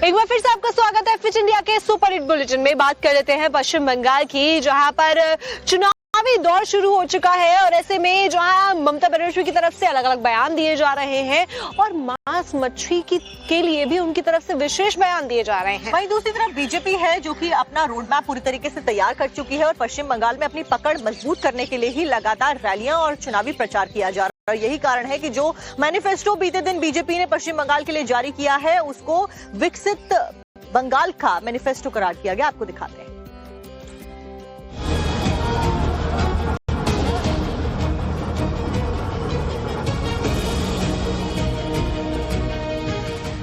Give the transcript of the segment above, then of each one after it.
एक बार फिर से आपका स्वागत है फिट इंडिया के सुपर हिट बुलेटिन में। बात कर लेते हैं पश्चिम बंगाल की, जहां पर चुनावी दौर शुरू हो चुका है और ऐसे में जहां ममता बनर्जी की तरफ से अलग अलग बयान दिए जा रहे हैं और मांस मछली के लिए भी उनकी तरफ से विशेष बयान दिए जा रहे हैं। वहीं दूसरी तरफ बीजेपी है जो कि अपना रोड मैप पूरी तरीके से तैयार कर चुकी है और पश्चिम बंगाल में अपनी पकड़ मजबूत करने के लिए ही लगातार रैलियां और चुनावी प्रचार किया जा रहा है। और यही कारण है कि जो मैनिफेस्टो बीते दिन बीजेपी ने पश्चिम बंगाल के लिए जारी किया है उसको विकसित बंगाल का मैनिफेस्टो करार किया गया। आपको दिखाते हैं।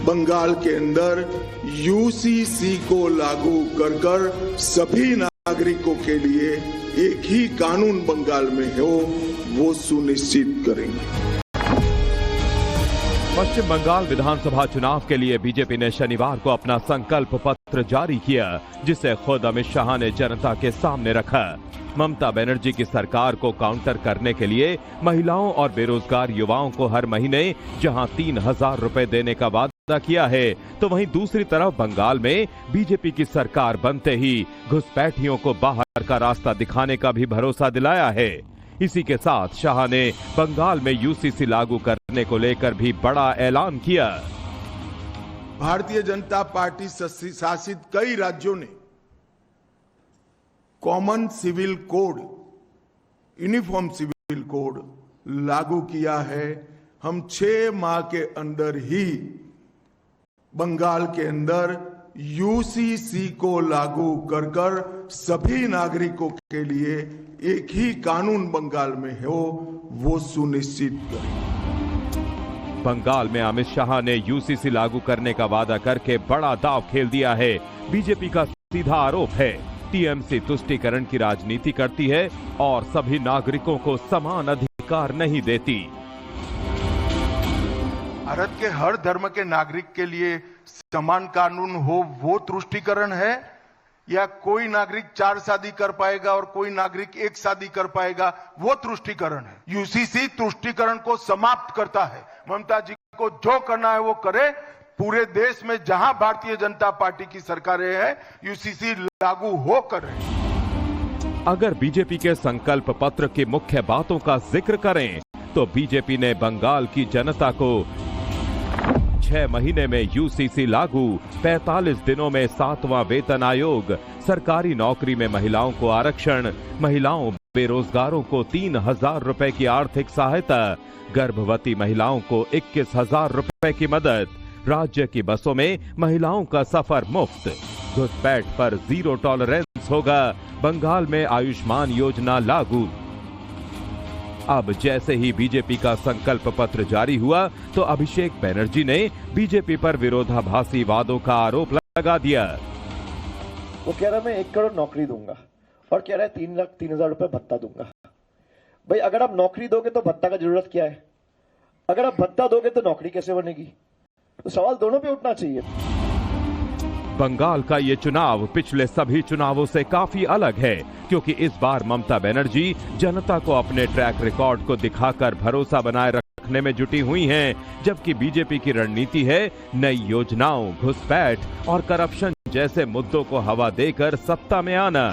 बंगाल के अंदर यूसीसी को लागू कर कर सभी नागरिकों के लिए एक ही कानून बंगाल में हो वो सुनिश्चित करेंगे। पश्चिम बंगाल विधानसभा चुनाव के लिए बीजेपी ने शनिवार को अपना संकल्प पत्र जारी किया, जिसे खुद अमित शाह ने जनता के सामने रखा। ममता बनर्जी की सरकार को काउंटर करने के लिए महिलाओं और बेरोजगार युवाओं को हर महीने जहां 3,000 रुपए देने का वादा किया है, तो वहीं दूसरी तरफ बंगाल में बीजेपी की सरकार बनते ही घुसपैठियों को बाहर का रास्ता दिखाने का भी भरोसा दिलाया है। इसी के साथ शाह ने बंगाल में यूसीसी लागू करने को लेकर भी बड़ा ऐलान किया। भारतीय जनता पार्टी शासित कई राज्यों ने common civil code, uniform civil code लागू किया है। हम 6 माह के अंदर ही बंगाल के अंदर यूसीसी को लागू कर कर सभी नागरिकों के लिए एक ही कानून बंगाल में हो वो सुनिश्चित करें। बंगाल में अमित शाह ने यूसीसी लागू करने का वादा करके बड़ा दांव खेल दिया है। बीजेपी का सीधा आरोप है टीएमसी तुष्टीकरण की राजनीति करती है और सभी नागरिकों को समान अधिकार नहीं देती। भारत के हर धर्म के नागरिक के लिए समान कानून हो वो तुष्टीकरण है, या कोई नागरिक 4 शादी कर पाएगा और कोई नागरिक 1 शादी कर पाएगा वो तुष्टीकरण है। यूसीसी तुष्टीकरण को समाप्त करता है। ममता जी को जो करना है वो करे। पूरे देश में जहां भारतीय जनता पार्टी की सरकारें हैं यूसीसी लागू हो कर रही। अगर बीजेपी के संकल्प पत्र की मुख्य बातों का जिक्र करें तो बीजेपी ने बंगाल की जनता को 6 महीने में यूसीसी लागू, 45 दिनों में 7वां वेतन आयोग, सरकारी नौकरी में महिलाओं को आरक्षण, महिलाओं बेरोजगारों को 3,000 रुपए की आर्थिक सहायता, गर्भवती महिलाओं को 21,000 रुपए की मदद, राज्य की बसों में महिलाओं का सफर मुफ्त, घुसपैठ पर 0 टॉलरेंस होगा, बंगाल में आयुष्मान योजना लागू। अब जैसे ही बीजेपी का संकल्प पत्र जारी हुआ तो अभिषेक बनर्जी ने बीजेपी पर विरोधाभासी वादों का आरोप लगा दिया। वो कह रहा मैं 1 करोड़ नौकरी दूंगा और कह रहा है 3,03,000 रुपए भत्ता दूंगा। भाई अगर आप नौकरी दोगे तो भत्ता का जरूरत क्या है? अगर आप भत्ता दोगे तो नौकरी कैसे बनेगी? तो सवाल दोनों पे उठना चाहिए। बंगाल का ये चुनाव पिछले सभी चुनावों से काफी अलग है, क्योंकि इस बार ममता बनर्जी जनता को अपने ट्रैक रिकॉर्ड को दिखाकर भरोसा बनाए रखने में जुटी हुई हैं, जबकि बीजेपी की रणनीति है नई योजनाओं, घुसपैठ और करप्शन जैसे मुद्दों को हवा देकर सत्ता में आना।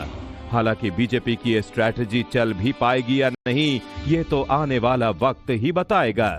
हालांकि बीजेपी की ये स्ट्रैटेजी चल भी पाएगी या नहीं, ये तो आने वाला वक्त ही बताएगा।